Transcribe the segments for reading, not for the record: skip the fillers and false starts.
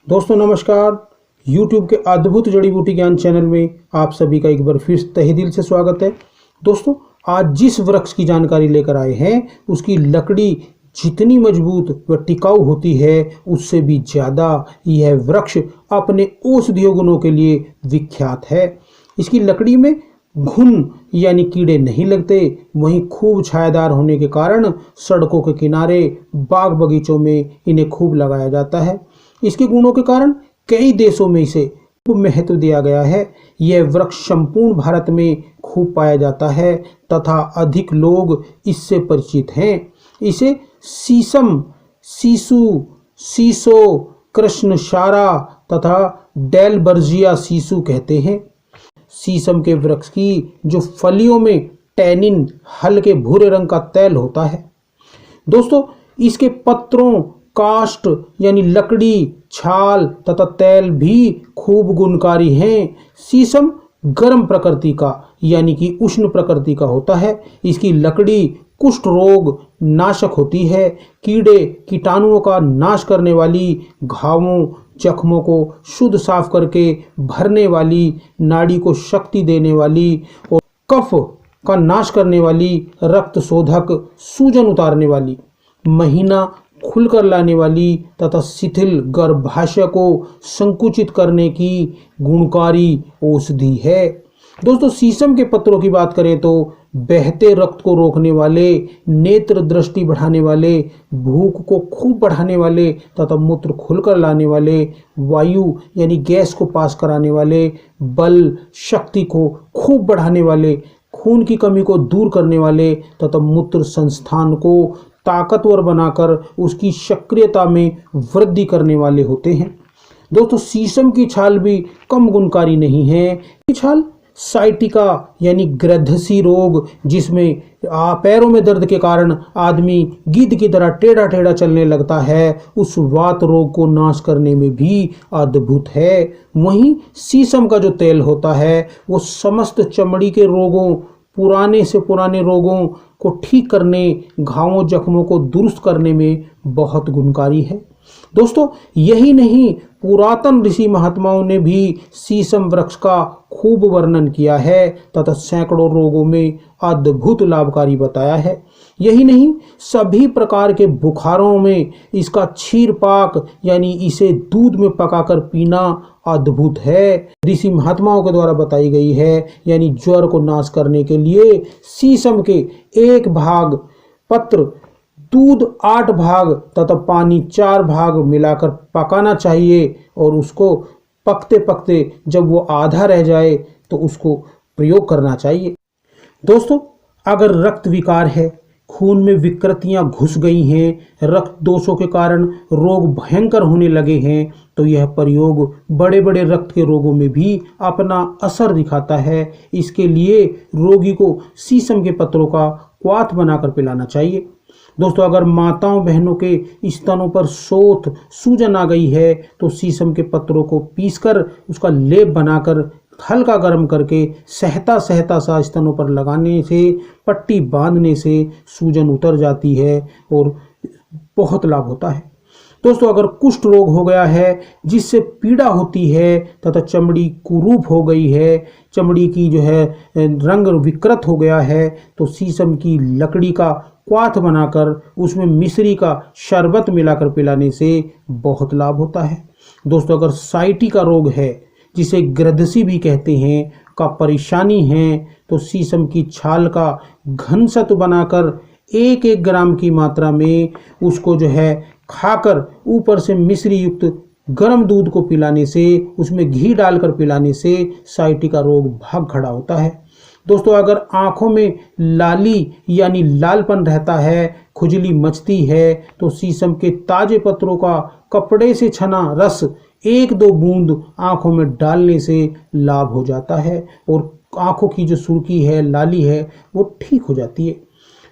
दोस्तों नमस्कार। YouTube के अद्भुत जड़ी बूटी ज्ञान चैनल में आप सभी का एक बार फिर तहे दिल से स्वागत है। दोस्तों आज जिस वृक्ष की जानकारी लेकर आए हैं उसकी लकड़ी जितनी मजबूत व टिकाऊ होती है उससे भी ज़्यादा यह वृक्ष अपने औषधीय गुणों के लिए विख्यात है। इसकी लकड़ी में घुन यानी कीड़े नहीं लगते, वहीं खूब छायादार होने के कारण सड़कों के किनारे बाग बगीचों में इन्हें खूब लगाया जाता है। इसके गुणों के कारण कई देशों में इसे खूब महत्व दिया गया है। यह वृक्ष संपूर्ण भारत में खूब पाया जाता है तथा अधिक लोग इससे परिचित हैं। इसे शीशम, सीसू, शीशो, कृष्णसारा तथा डेलबर्जिया सीसू कहते हैं। शीशम के वृक्ष की जो फलियों में टैनिन हल्के भूरे रंग का तैल होता है। दोस्तों इसके पत्रों, काष्ठ यानी लकड़ी, छाल तथा तैल भी खूब गुणकारी हैं। शीशम गर्म प्रकृति का यानी कि उष्ण प्रकृति का होता है। इसकी लकड़ी कुष्ठ रोग नाशक होती है। कीड़े कीटाणुओं का नाश करने वाली, घावों जख्मों को शुद्ध साफ करके भरने वाली, नाड़ी को शक्ति देने वाली और कफ का नाश करने वाली, रक्त शोधक, सूजन उतारने वाली, महीना खुलकर लाने वाली तथा शिथिल गर्भाशय को संकुचित करने की गुणकारी औषधि है। दोस्तों शीशम के पत्रों की बात करें तो बहते रक्त को रोकने वाले, नेत्र दृष्टि बढ़ाने वाले, भूख को खूब बढ़ाने वाले तथा मूत्र खुलकर लाने वाले, वायु यानी गैस को पास कराने वाले, बल शक्ति को खूब बढ़ाने वाले, खून की कमी को दूर करने वाले तथा मूत्र संस्थान को ताकतवर बनाकर उसकी सक्रियता में वृद्धि करने वाले होते हैं। दोस्तों शीशम की छाल भी कम गुणकारी नहीं है। ये छाल साइटिका यानी ग्रद्धसी रोग, जिसमें पैरों में दर्द के कारण आदमी गिद्ध की तरह टेढ़ा टेढ़ा चलने लगता है, उस वात रोग को नाश करने में भी अद्भुत है। वहीं शीशम का जो तेल होता है वो समस्त चमड़ी के रोगों, पुराने से पुराने रोगों को ठीक करने, घावों जख्मों को दुरुस्त करने में बहुत गुणकारी है। दोस्तों यही नहीं, पुरातन ऋषि महात्माओं ने भी शीशम वृक्ष का खूब वर्णन किया है तथा सैकड़ों रोगों में अद्भुत लाभकारी बताया है। यही नहीं, सभी प्रकार के बुखारों में इसका क्षीर पाक यानी इसे दूध में पकाकर पीना अद्भुत है। ऋषि महात्माओं के द्वारा बताई गई है। यानी ज्वर को नाश करने के लिए शीशम के 1 भाग पत्र, दूध 8 भाग तथा पानी 4 भाग मिलाकर पकाना चाहिए और उसको पकते पकते जब वो आधा रह जाए तो उसको प्रयोग करना चाहिए। दोस्तों अगर रक्त विकार है, खून में विकृतियां घुस गई हैं, रक्त दोषों के कारण रोग भयंकर होने लगे हैं, तो यह प्रयोग बड़े बड़े रक्त के रोगों में भी अपना असर दिखाता है। इसके लिए रोगी को शीशम के पत्रों का क्वाथ बनाकर पिलाना चाहिए। दोस्तों अगर माताओं बहनों के स्तनों पर सोथ, सूजन आ गई है तो शीशम के पत्रों को पीसकर उसका लेप बनाकर हल्का गर्म करके सहता सहता सा स्तनों पर लगाने से, पट्टी बांधने से सूजन उतर जाती है और बहुत लाभ होता है। दोस्तों अगर कुष्ठ रोग हो गया है, जिससे पीड़ा होती है तथा चमड़ी कुरूप हो गई है, चमड़ी की जो है रंग विकृत हो गया है, तो शीशम की लकड़ी का क्वाथ बनाकर उसमें मिश्री का शरबत मिलाकर पिलाने से बहुत लाभ होता है। दोस्तों अगर साइटिका रोग है, जिसे ग्रद्धसी भी कहते हैं, का परेशानी है, तो शीशम की छाल का घन सत्व बनाकर 1-1 ग्राम की मात्रा में उसको जो है खाकर ऊपर से मिश्री युक्त गर्म दूध को पिलाने से, उसमें घी डालकर पिलाने से साइटिका रोग भाग खड़ा होता है। दोस्तों अगर आँखों में लाली यानी लालपन रहता है, खुजली मचती है, तो शीशम के ताजे पत्रों का कपड़े से छना रस 1-2 बूंद आँखों में डालने से लाभ हो जाता है और आँखों की जो सुर्खी है, लाली है, वो ठीक हो जाती है।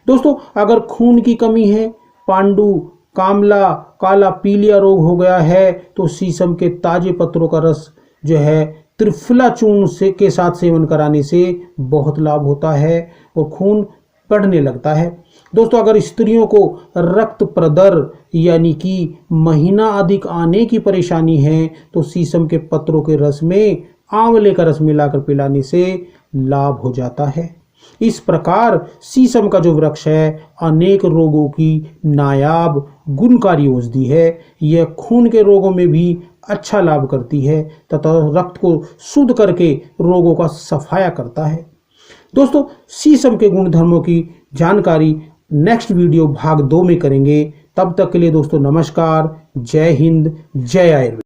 दोस्तों अगर खून की कमी है, पांडु, कामला, काला पीलिया रोग हो गया है, तो शीशम के ताजे पत्रों का रस जो है त्रिफला चूर्ण से के साथ सेवन कराने से बहुत लाभ होता है और खून बढ़ने लगता है। दोस्तों, अगर स्त्रियों को रक्त प्रदर यानी कि महीना अधिक आने की परेशानी है तो शीशम के पत्रों के रस में आंवले का रस मिलाकर पिलाने से लाभ हो जाता है। इस प्रकार शीशम का जो वृक्ष है अनेक रोगों की नायाब गुणकारी औषधि है। यह खून के रोगों में भी अच्छा लाभ करती है तथा रक्त को शुद्ध करके रोगों का सफाया करता है। दोस्तों, शीशम के गुणधर्मों की जानकारी नेक्स्ट वीडियो भाग 2 में करेंगे। तब तक के लिए दोस्तों नमस्कार, जय हिंद, जय आयुर्वेद।